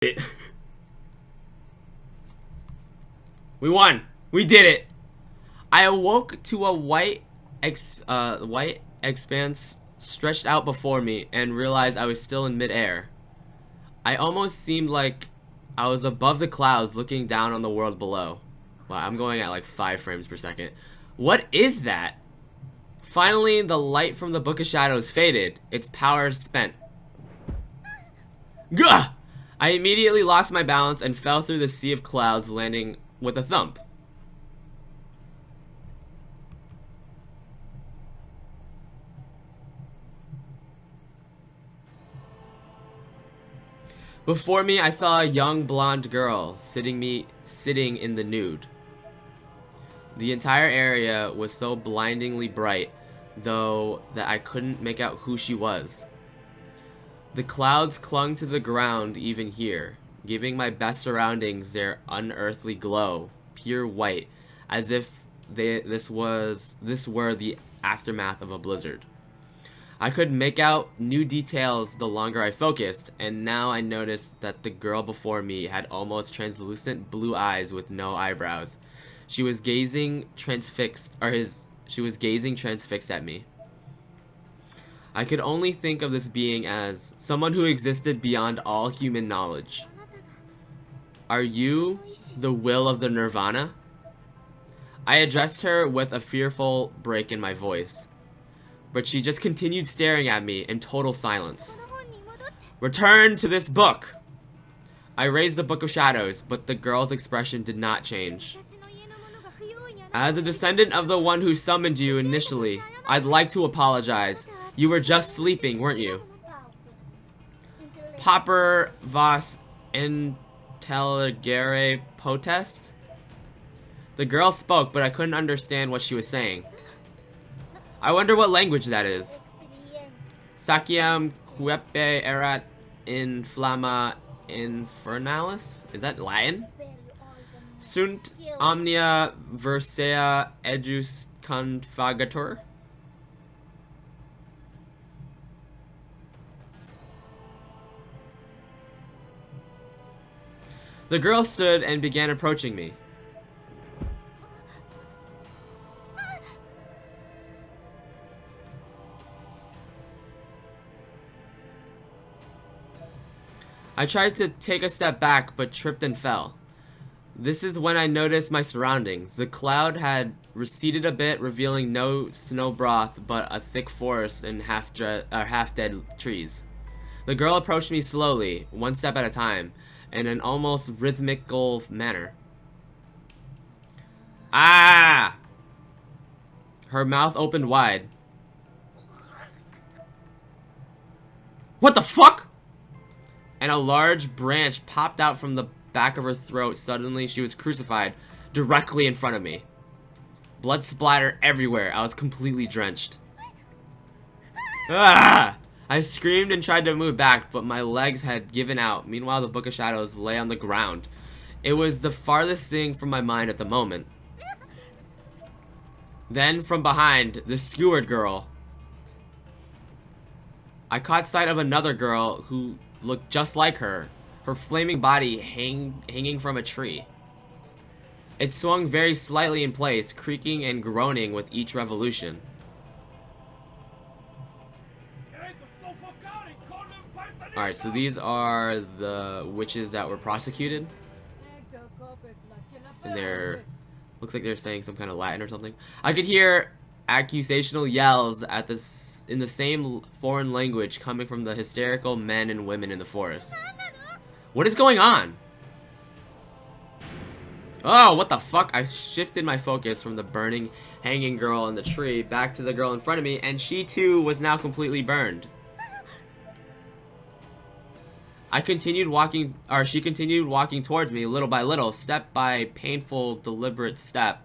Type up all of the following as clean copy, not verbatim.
We won. We did it. I awoke to a white expanse stretched out before me and realized I was still in midair. I almost seemed like I was above the clouds looking down on the world below. Wow, I'm going at like 5 frames per second. What is that? Finally, the light from the Book of Shadows faded. Its power spent. Gah! I immediately lost my balance and fell through the sea of clouds, landing with a thump. Before me, I saw a young blonde girl sitting in the nude. The entire area was so blindingly bright, though, that I couldn't make out who she was. The clouds clung to the ground even here, giving my best surroundings their unearthly glow, pure white, as if this were the aftermath of a blizzard. I could make out new details the longer I focused, and now I noticed that the girl before me had almost translucent blue eyes with no eyebrows. She was gazing transfixed at me. I could only think of this being as someone who existed beyond all human knowledge. Are you the will of the Nirvana? I addressed her with a fearful break in my voice, but she just continued staring at me in total silence. Return to this book! I raised the Book of Shadows, but the girl's expression did not change. As a descendant of the one who summoned you initially, I'd like to apologize. You were just sleeping, weren't you? Popper vos intelligere potest? The girl spoke, but I couldn't understand what she was saying. I wonder what language that is. Saciam quippe erat inflamma infernalis? Is that Latin? Sunt omnia versea ejus confagator? The girl stood and began approaching me. I tried to take a step back, but tripped and fell. This is when I noticed my surroundings. The cloud had receded a bit, revealing no snow broth, but a thick forest and half-dead trees. The girl approached me slowly, one step at a time, in an almost rhythmical manner. Ah! Her mouth opened wide. What the fuck? And a large branch popped out from the back of her throat. Suddenly, she was crucified directly in front of me. Blood splattered everywhere. I was completely drenched. Ah! I screamed and tried to move back, but my legs had given out. Meanwhile, the Book of Shadows lay on the ground. It was the farthest thing from my mind at the moment. Then, from behind, the skewered girl. I caught sight of another girl who looked just like her flaming body hanging from a tree. It swung very slightly in place, creaking and groaning with each revolution. Alright, so these are the witches that were prosecuted. And they're... looks like they're saying some kind of Latin or something. I could hear accusational yells at this in the same foreign language coming from the hysterical men and women in the forest. What is going on? Oh, what the fuck? I shifted my focus from the burning, hanging girl in the tree back to the girl in front of me, and she too was now completely burned. She continued walking towards me little by little, step by painful, deliberate step.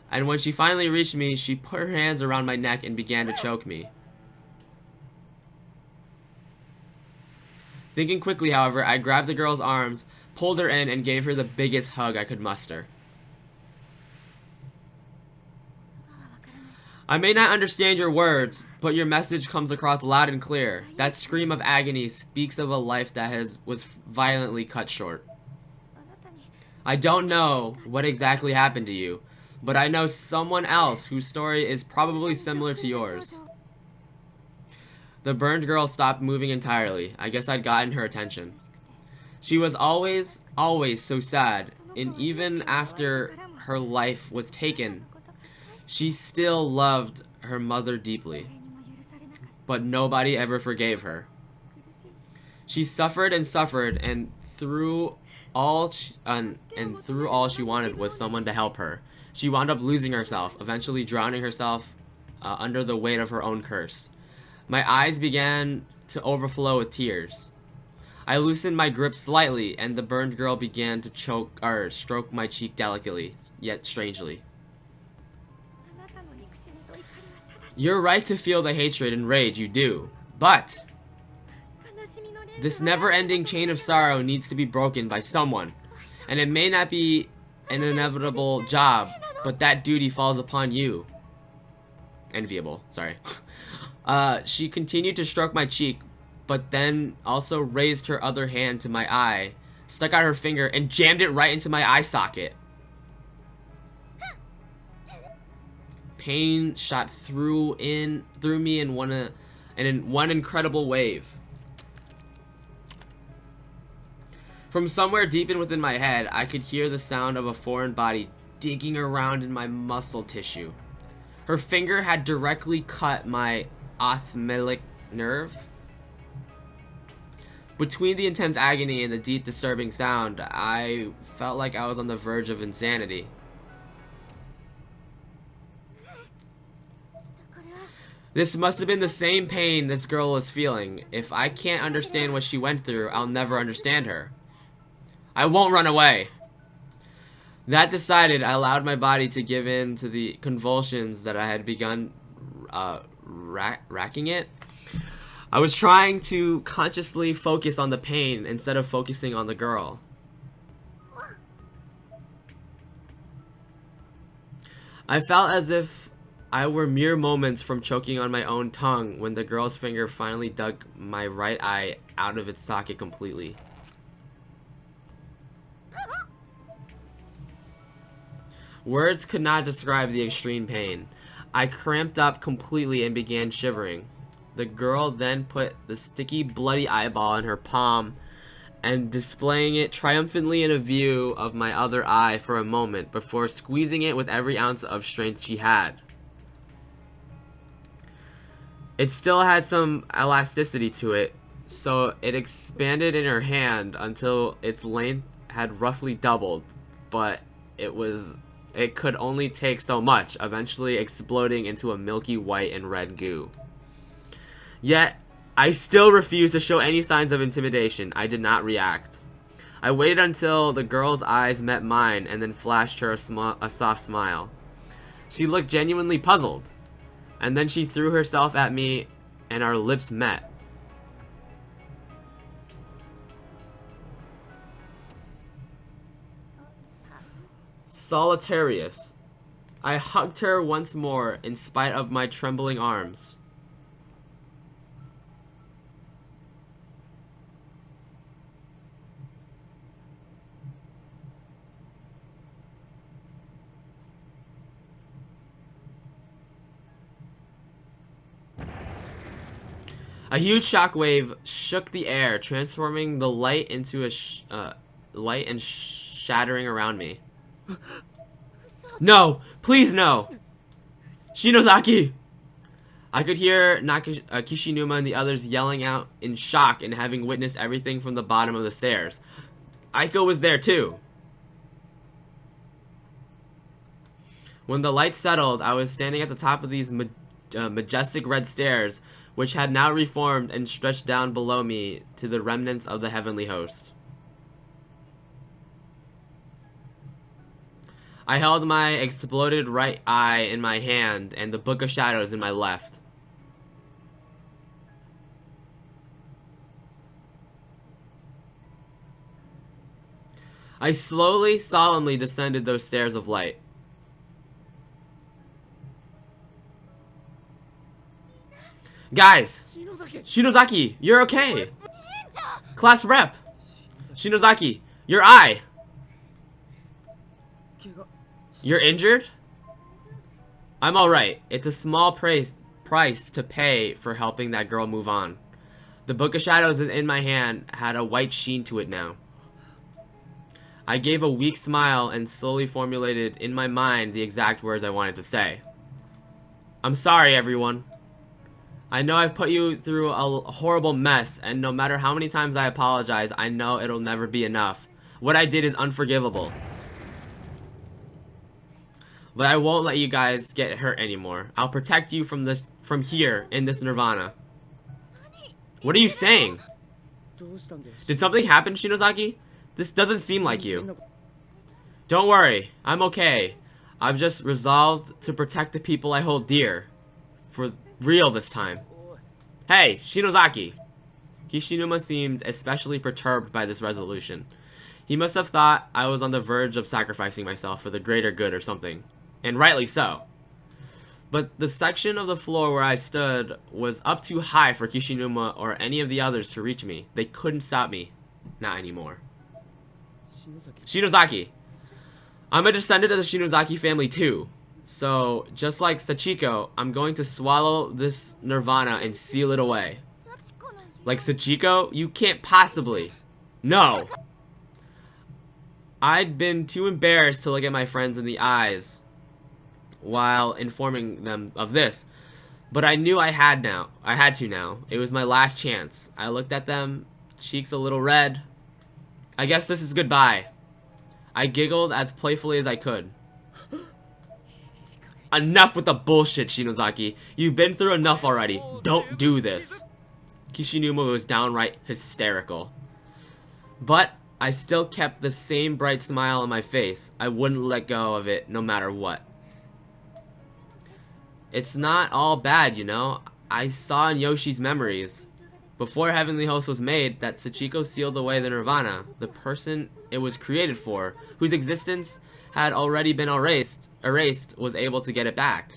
And when she finally reached me, she put her hands around my neck and began to choke me. Thinking quickly, however, I grabbed the girl's arms, pulled her in, and gave her the biggest hug I could muster. I may not understand your words, but your message comes across loud and clear. That scream of agony speaks of a life that was violently cut short. I don't know what exactly happened to you, but I know someone else whose story is probably similar to yours. The burned girl stopped moving entirely. I guess I'd gotten her attention. She was always so sad, and even after her life was taken, she still loved her mother deeply. But nobody ever forgave her. She suffered and suffered, and through all she wanted was someone to help her. She wound up losing herself, eventually drowning herself under the weight of her own curse. My eyes began to overflow with tears. I loosened my grip slightly, and the burned girl began to stroke my cheek delicately, yet strangely. You're right to feel the hatred and rage you do, but this never-ending chain of sorrow needs to be broken by someone, and it may not be an inevitable job, but that duty falls upon you. Enviable, sorry. She continued to stroke my cheek, but then also raised her other hand to my eye, stuck out her finger, and jammed it right into my eye socket. Pain shot through me in one incredible wave. From somewhere deep within my head, I could hear the sound of a foreign body digging around in my muscle tissue. Her finger had directly cut my ophthalmic nerve. Between the intense agony and the deep disturbing sound, I felt like I was on the verge of insanity. This must have been the same pain this girl was feeling. If I can't understand what she went through, I'll never understand her. I won't run away. That decided, I allowed my body to give in to the convulsions that I had begun racking it. I was trying to consciously focus on the pain instead of focusing on the girl. I felt as if I were mere moments from choking on my own tongue when the girl's finger finally dug my right eye out of its socket completely. Words could not describe the extreme pain. I cramped up completely and began shivering. The girl then put the sticky, bloody eyeball in her palm and displaying it triumphantly in a view of my other eye for a moment before squeezing it with every ounce of strength she had. It still had some elasticity to it, so it expanded in her hand until its length had roughly doubled, but it could only take so much, eventually exploding into a milky white and red goo. Yet, I still refused to show any signs of intimidation. I did not react. I waited until the girl's eyes met mine and then flashed her a soft smile. She looked genuinely puzzled, and then she threw herself at me and our lips met. Solitarius. I hugged her once more in spite of my trembling arms. A huge shockwave shook the air, transforming the light into light and shattering around me. No! Please no! Shinozaki! I could hear Kishinuma and the others yelling out in shock and having witnessed everything from the bottom of the stairs. Aiko was there too. When the light settled, I was standing at the top of these majestic red stairs, which had now reformed and stretched down below me to the remnants of the heavenly host. I held my exploded right eye in my hand and the Book of Shadows in my left. I slowly, solemnly descended those stairs of light. Guys! Shinozaki, you're okay! Class rep! Shinozaki, your eye! You're injured? I'm alright. It's a small price to pay for helping that girl move on. The Book of Shadows in my hand had a white sheen to it now. I gave a weak smile and slowly formulated in my mind the exact words I wanted to say. I'm sorry, everyone. I know I've put you through a horrible mess, and no matter how many times I apologize, I know it'll never be enough. What I did is unforgivable. But I won't let you guys get hurt anymore. I'll protect you from here in this nirvana. What are you saying? Did something happen, Shinozaki? This doesn't seem like you. Don't worry, I'm okay. I've just resolved to protect the people I hold dear. For real this time. Hey, Shinozaki! Kishinuma seemed especially perturbed by this resolution. He must have thought I was on the verge of sacrificing myself for the greater good or something. And rightly so. But the section of the floor where I stood was up too high for Kishinuma or any of the others to reach me. They couldn't stop me. Not anymore. Shinozaki. I'm a descendant of the Shinozaki family too. So, just like Sachiko, I'm going to swallow this nirvana and seal it away. Like Sachiko? You can't possibly. No. I'd been too embarrassed to look at my friends in the eyes while informing them of this. But I knew I had to now. It was my last chance. I looked at them, cheeks a little red. I guess this is goodbye. I giggled as playfully as I could. Enough with the bullshit, Shinozaki. You've been through enough already. Don't do this. Kishinuma was downright hysterical. But I still kept the same bright smile on my face. I wouldn't let go of it no matter what. It's not all bad, you know. I saw in Yoshi's memories, before Heavenly Host was made, that Sachiko sealed away the nirvana, the person it was created for, whose existence had already been erased, was able to get it back.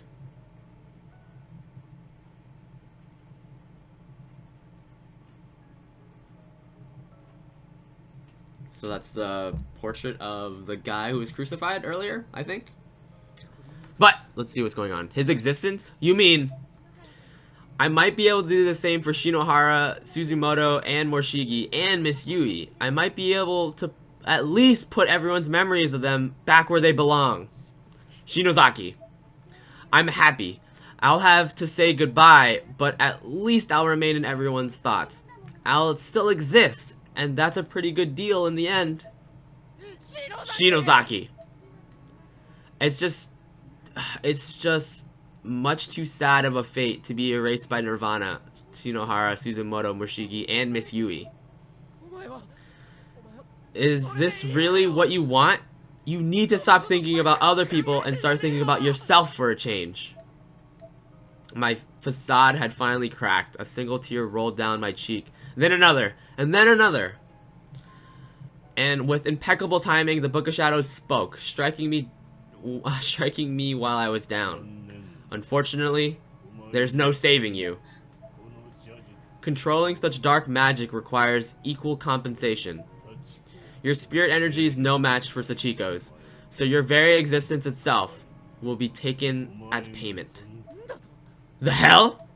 So that's the portrait of the guy who was crucified earlier, I think. But let's see what's going on. His existence? You mean I might be able to do the same for Shinohara, Suzumoto, and Morishige, and Miss Yui. I might be able to at least put everyone's memories of them back where they belong. Shinozaki. I'm happy. I'll have to say goodbye, but at least I'll remain in everyone's thoughts. I'll still exist, and that's a pretty good deal in the end. Shinozaki. It's just much too sad of a fate to be erased by Nirvana, Shinohara, Suzumoto, Morishige, and Miss Yui. Is this really what you want? You need to stop thinking about other people and start thinking about yourself for a change. My facade had finally cracked. A single tear rolled down my cheek. Then another. And then another. And with impeccable timing, the Book of Shadows spoke, striking me while I was down. Unfortunately, there's no saving you. Controlling such dark magic requires equal compensation. Your spirit energy is no match for Sachiko's, so your very existence itself will be taken as payment. The hell?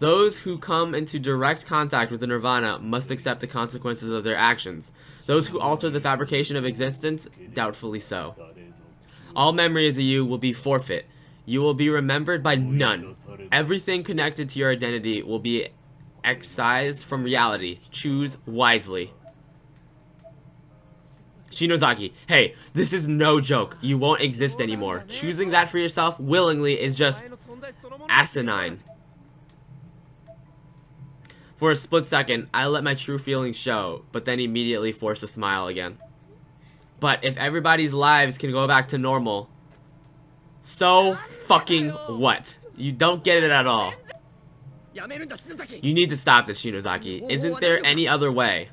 Those who come into direct contact with the Nirvana must accept the consequences of their actions. Those who alter the fabrication of existence, doubtfully so. All memories of you will be forfeit. You will be remembered by none. Everything connected to your identity will be excised from reality. Choose wisely. Shinozaki, hey, this is no joke. You won't exist anymore. Choosing that for yourself willingly is just asinine. For a split second, I let my true feelings show, but then immediately forced a smile again. But if everybody's lives can go back to normal, so fucking what? You don't get it at all. You need to stop this, Shinozaki. Isn't there any other way?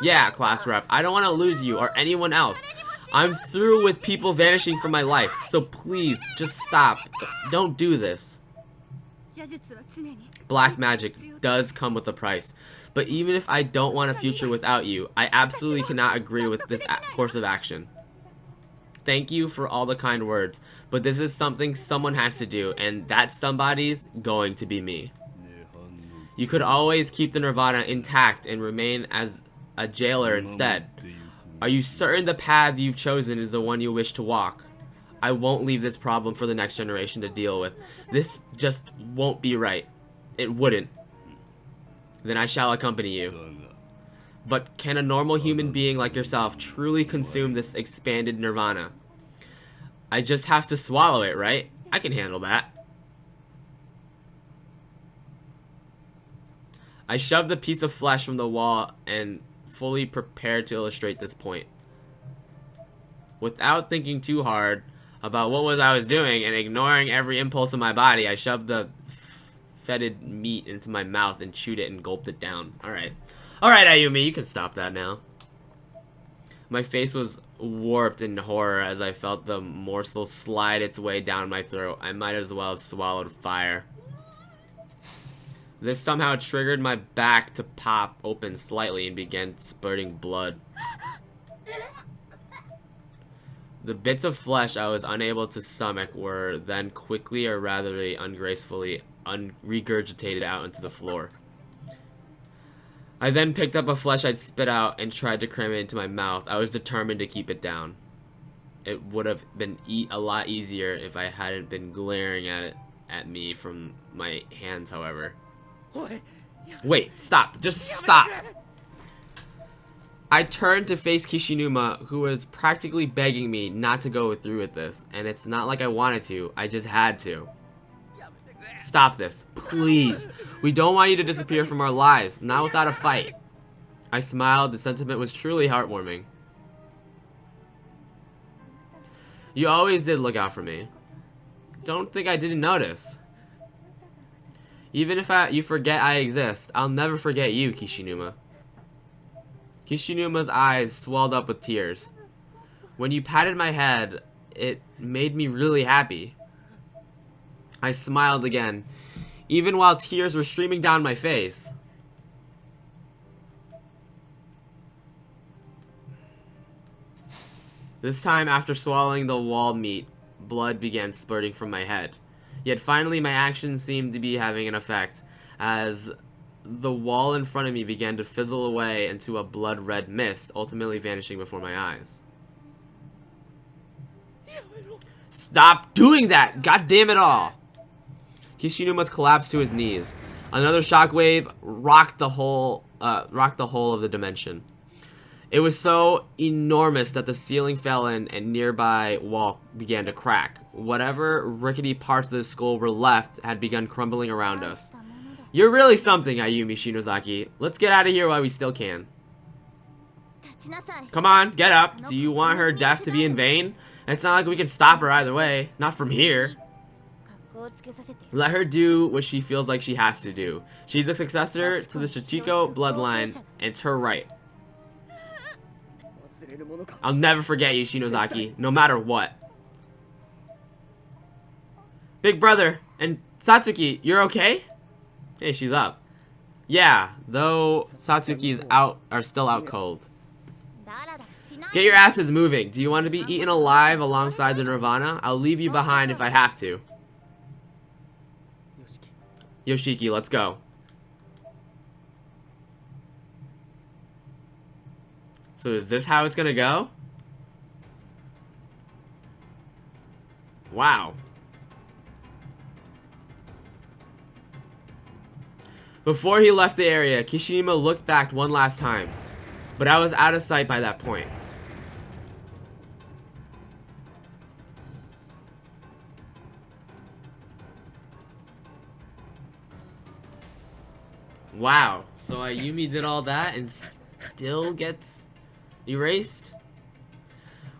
Yeah, class rep, I don't want to lose you or anyone else. I'm through with people vanishing from my life, so please, just stop. Don't do this. Black magic does come with a price. But even if I don't want a future without you, I absolutely cannot agree with this course of action. Thank you for all the kind words, but this is something someone has to do, and that somebody's going to be me. You could always keep the Nirvana intact and remain as a jailer instead. Are you certain the path you've chosen is the one you wish to walk? I won't leave this problem for the next generation to deal with. This just won't be right. It wouldn't. Then I shall accompany you. But can a normal human being like yourself truly consume this expanded Nirvana? I just have to swallow it, right? I can handle that. I shoved the piece of flesh from the wall and fully prepared to illustrate this point. Without thinking too hard about what I was doing and ignoring every impulse of my body, I shoved the fetid meat into my mouth and chewed it and gulped it down. Alright. Alright, Ayumi, you can stop that now. My face was warped in horror as I felt the morsel slide its way down my throat. I might as well have swallowed fire. This somehow triggered my back to pop open slightly and began spurting blood. The bits of flesh I was unable to stomach were then quickly, or rather ungracefully, regurgitated out into the floor. I then picked up a flesh I'd spit out and tried to cram it into my mouth. I was determined to keep it down. It would have been a lot easier if I hadn't been glaring at me from my hands, however. Wait, stop. Just stop. I turned to face Kishinuma, who was practically begging me not to go through with this, and it's not like I wanted to, I just had to. Stop this, please. We don't want you to disappear from our lives, not without a fight. I smiled, the sentiment was truly heartwarming. You always did look out for me. Don't think I didn't notice. Even if you forget I exist, I'll never forget you, Kishinuma. Kishinuma's eyes swelled up with tears. When you patted my head, it made me really happy. I smiled again, even while tears were streaming down my face. This time, after swallowing the wall meat, blood began spurting from my head. Yet finally, my actions seemed to be having an effect, as the wall in front of me began to fizzle away into a blood-red mist, ultimately vanishing before my eyes. Stop doing that! God damn it all! Kishinuma collapsed to his knees. Another shockwave rocked the whole of the dimension. It was so enormous that the ceiling fell in and nearby wall began to crack. Whatever rickety parts of the skull were left had begun crumbling around us. You're really something, Ayumi Shinozaki. Let's get out of here while we still can. Come on, get up. Do you want her death to be in vain? It's not like we can stop her either way. Not from here. Let her do what she feels like she has to do. She's the successor to the Shichiko bloodline, and it's her right. I'll never forget you, Shinozaki, no matter what. Big brother, and Satsuki, you're okay? Hey, she's up. Yeah, though Satsuki's still out cold. Get your asses moving. Do you want to be eaten alive alongside the Nirvana? I'll leave you behind if I have to. Yoshiki, let's go. So is this how it's gonna go? Wow. Before he left the area, Kishinuma looked back one last time, but I was out of sight by that point. Wow, so Ayumi did all that and still gets erased?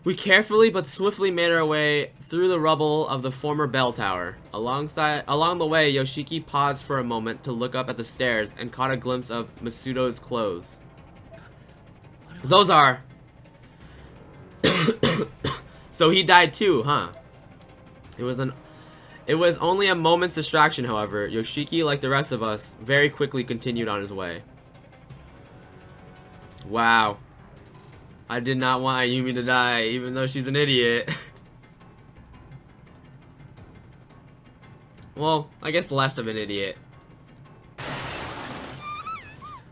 We carefully but swiftly made our way through the rubble of the former bell tower. Along the way, Yoshiki paused for a moment to look up at the stairs and caught a glimpse of Masuto's clothes. Those are... So he died too, huh? It It was only a moment's distraction, however. Yoshiki, like the rest of us, very quickly continued on his way. Wow. I did not want Ayumi to die, even though she's an idiot. Well, I guess less of an idiot.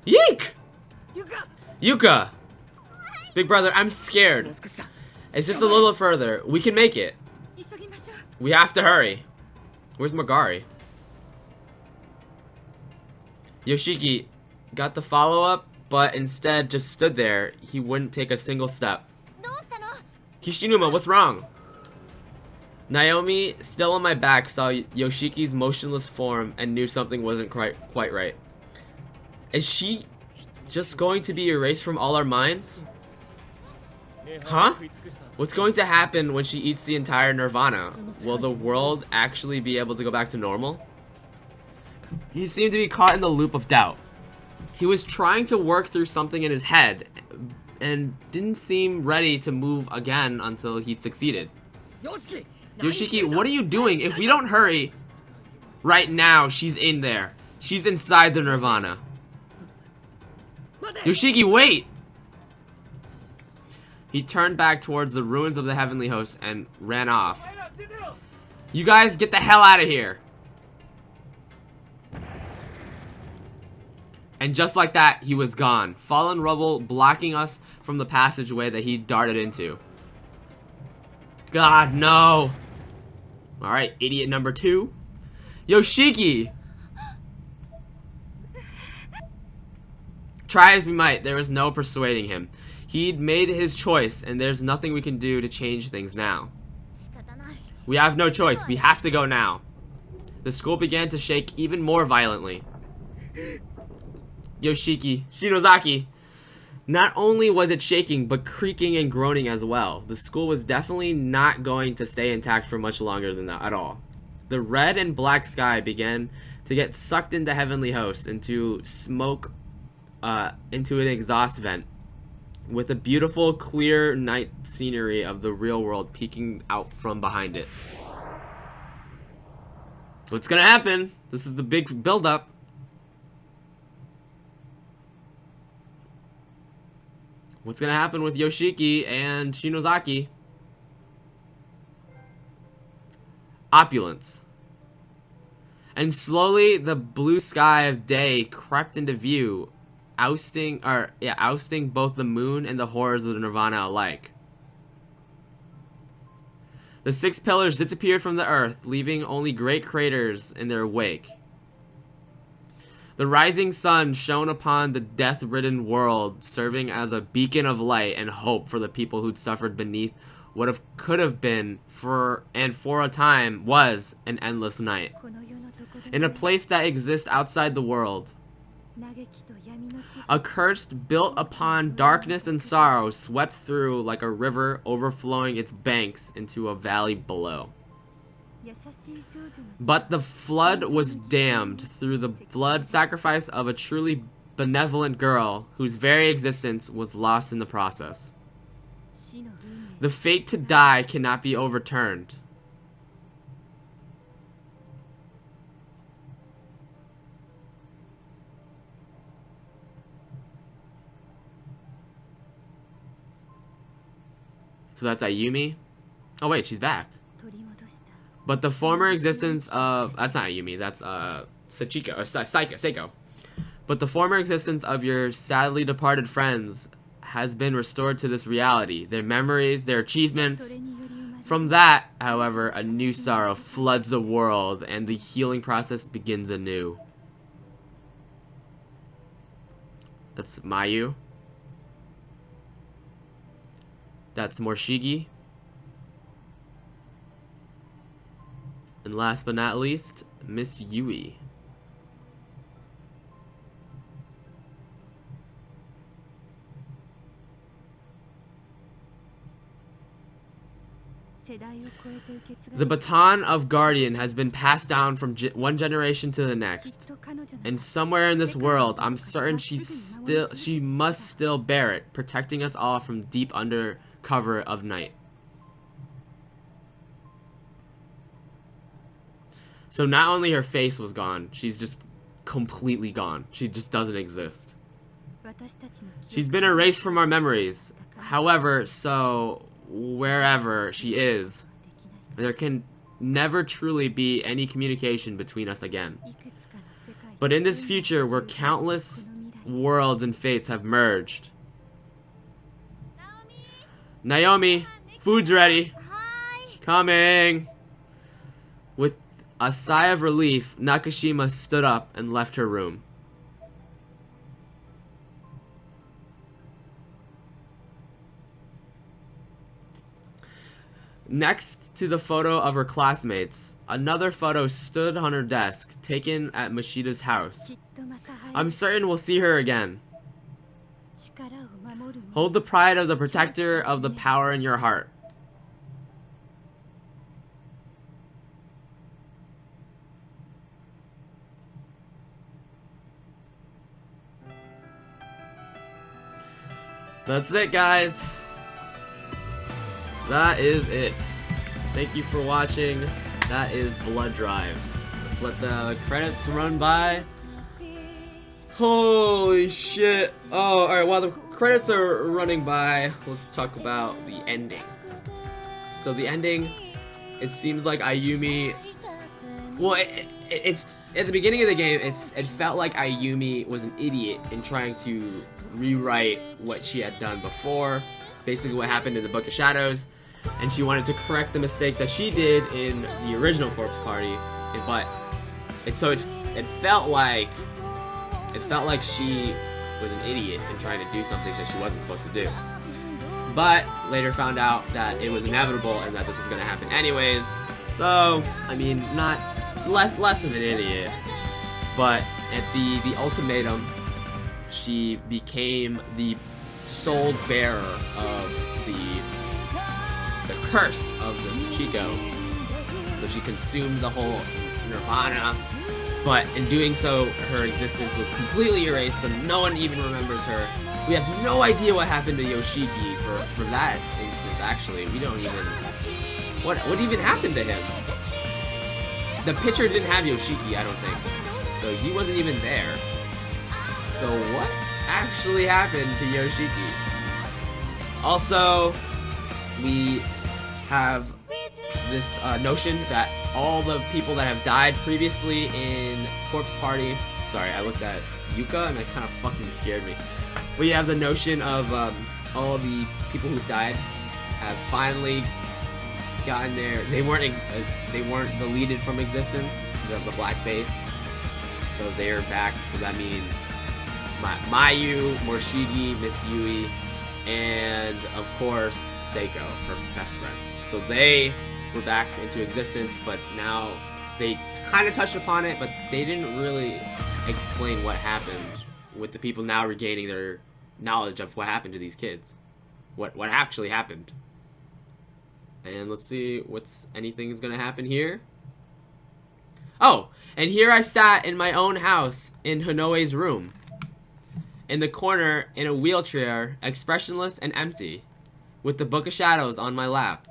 Yeek! Yuka! Big brother, I'm scared. It's just a little further. We can make it. We have to hurry. Where's Magari? Yoshiki got the follow-up, but instead just stood there. He wouldn't take a single step. Kishinuma, what's wrong? Naomi, still on my back, saw Yoshiki's motionless form and knew something wasn't quite right. Is she just going to be erased from all our minds? Huh? What's going to happen when she eats the entire nirvana? Will the world actually be able to go back to normal? He seemed to be caught in the loop of doubt. He was trying to work through something in his head and didn't seem ready to move again until he succeeded. Yoshiki, what are you doing? If we don't hurry right now, she's in there. She's inside the nirvana. Yoshiki, wait! He turned back towards the ruins of the heavenly host and ran off. You guys get the hell out of here. And just like that, he was gone. Fallen rubble blocking us from the passageway that he darted into. God, no. Alright, idiot number 2. Yoshiki! Try as we might, there was no persuading him. He'd made his choice, and there's nothing we can do to change things now. We have no choice. We have to go now. The school began to shake even more violently. Yoshiki, Shinozaki. Not only was it shaking, but creaking and groaning as well. The school was definitely not going to stay intact for much longer than that at all. The red and black sky began to get sucked into Heavenly Host, into smoke, into an exhaust vent, with a beautiful, clear night scenery of the real world peeking out from behind it. What's gonna happen? This is the big build-up. What's gonna happen with Yoshiki and Shinozaki? Opulence. And slowly, the blue sky of day crept into view, ousting both the moon and the horrors of the nirvana alike. The 6 pillars disappeared from the earth, leaving only great craters in their wake. The rising sun shone upon the death-ridden world, serving as a beacon of light and hope for the people who'd suffered beneath what could have been, for a time, was an endless night. In a place that exists outside the world. A curse built upon darkness and sorrow swept through like a river, overflowing its banks into a valley below. But the flood was dammed through the blood sacrifice of a truly benevolent girl whose very existence was lost in the process. The fate to die cannot be overturned. So that's Ayumi. Oh wait, she's back. But the former existence of... That's not Ayumi, that's Sachiko, or Seiko. But the former existence of your sadly departed friends has been restored to this reality. Their memories, their achievements. From that, however, a new sorrow floods the world and the healing process begins anew. That's Mayu. That's Morshigi. And last but not least, Miss Yui. The baton of Guardian has been passed down from one generation to the next. And somewhere in this world, I'm certain she must still bear it, protecting us all from deep under cover of night. So not only her face was gone, she's just completely gone. She just doesn't exist. She's been erased from our memories. However, so wherever she is, there can never truly be any communication between us again. But in this future where countless worlds and fates have merged. Naomi, food's ready. Coming. With a sigh of relief, Nakashima stood up and left her room. Next to the photo of her classmates, another photo stood on her desk, taken at Mashida's house. I'm certain we'll see her again. Hold the pride of the protector of the power in your heart. That's it, guys. That is it. Thank you for watching. That is Blood Drive. Let's let the credits run by. Holy shit. Oh, alright, while the credits are running by, let's talk about the ending. So the ending, it seems like Ayumi... Well, it's at the beginning of the game, it felt like Ayumi was an idiot in trying to rewrite what she had done before. Basically what happened in the Book of Shadows, and she wanted to correct the mistakes that she did in the original Corpse Party, but it felt like she was an idiot in trying to do something that she wasn't supposed to do. But later found out that it was inevitable and that this was going to happen anyways. So, I mean, not less of an idiot, but at the ultimatum, she became the sole bearer of the curse of the Sachiko. So she consumed the whole nirvana, but in doing so, her existence was completely erased, so no one even remembers her. We have no idea what happened to Yoshiki for that instance, actually. We don't even... What even happened to him? The picture didn't have Yoshiki, I don't think. So he wasn't even there. So what actually happened to Yoshiki? Also, we have this notion that all the people that have died previously in Corpse Party... Sorry, I looked at Yuka and that kind of fucking scared me. We have the notion of all the people who died have finally gotten there. They weren't deleted from existence. The black face. So they're back. So that means Mayu, Morishige, Miss Yui, and of course Seiko, her best friend. So they were back into existence, but now they kind of touched upon it, but they didn't really explain what happened with the people now regaining their knowledge of what happened to these kids. What actually happened. And let's see what's anything is gonna happen here. Oh, and here I sat in my own house in Hanoe's room. In the corner, in a wheelchair, expressionless and empty, with the Book of Shadows on my lap.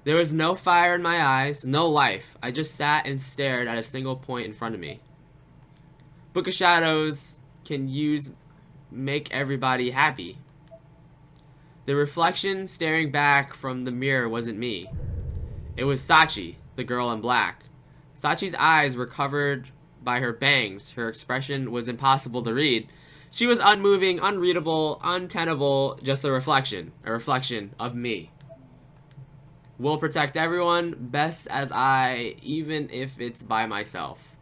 There was no fire in my eyes, no life. I just sat and stared at a single point in front of me. Book of Shadows can make everybody happy. The reflection staring back from the mirror wasn't me. It was Sachi, the girl in black. Sachi's eyes were covered by her bangs. Her expression was impossible to read. She was unmoving, unreadable, untenable, just a reflection of me. Will protect everyone, best as I, even if it's by myself.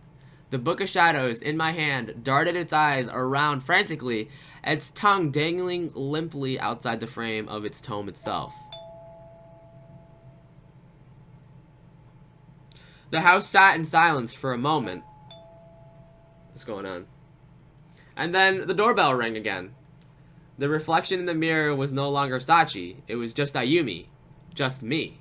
The Book of Shadows in my hand darted its eyes around frantically, its tongue dangling limply outside the frame of its tome itself. The house sat in silence for a moment. What's going on? And then the doorbell rang again. The reflection in the mirror was no longer Sachi. It was just Ayumi. Just me.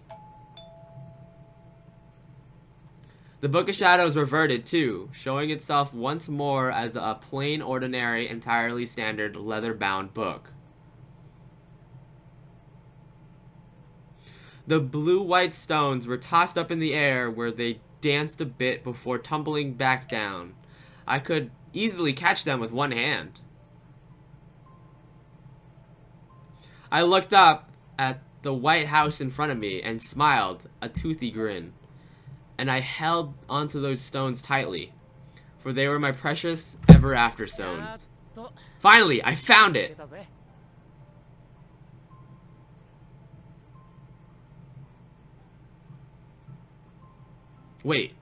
The Book of Shadows reverted too, showing itself once more as a plain, ordinary, entirely standard, leather-bound book. The blue-white stones were tossed up in the air where they danced a bit before tumbling back down. I could easily catch them with one hand. I looked up at the white house in front of me and smiled, a toothy grin. And I held onto those stones tightly, for they were my precious ever after stones. Finally, I found it! Wait,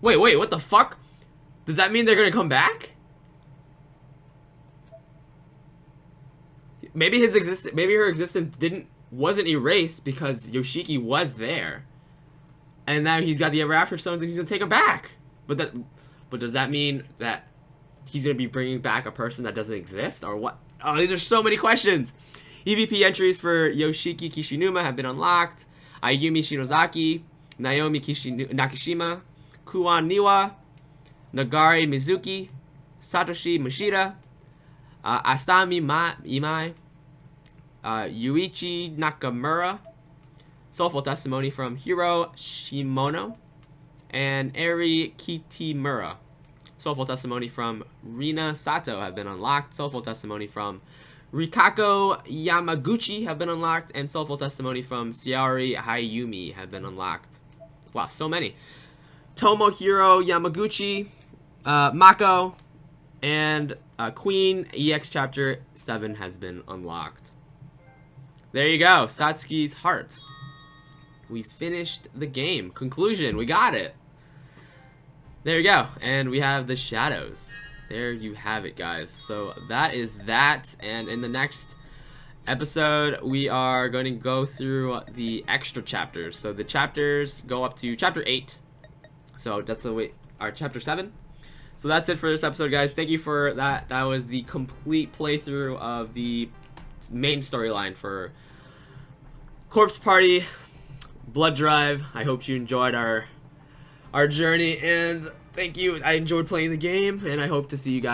what the fuck? Does that mean they're gonna come back? Maybe her existence wasn't erased because Yoshiki was there. And now he's got the Ever After Stones and he's gonna take them back. But does that mean that he's gonna be bringing back a person that doesn't exist, or what? Oh, these are so many questions. EVP entries for Yoshiki Kishinuma have been unlocked. Ayumi Shinozaki, Naomi Nakashima, Kuan Niwa, Nagari Mizuki, Satoshi Mashida, Asami Imai, Yuichi Nakamura, Soulful Testimony from Hiro Shimono, and Eri Kitimura. Soulful Testimony from Rina Sato have been unlocked. Soulful Testimony from Rikako Yamaguchi have been unlocked, and Soulful Testimony from Saori Hayumi have been unlocked. Wow, so many. Tomohiro Yamaguchi, Mako, and Queen EX Chapter 7 has been unlocked. There you go, Satsuki's Heart. We finished the game. Conclusion, we got it. There you go, and we have the shadows. There you have it, guys. So that is that, and in the next episode we are going to go through the extra chapters. So the chapters go up to chapter 8. So that's the way, our chapter 7. So that's it for this episode, guys. Thank you for that. That was the complete playthrough of the main storyline for Corpse Party Blood Drive. I hope you enjoyed our journey, and thank you. I enjoyed playing the game, and I hope to see you guys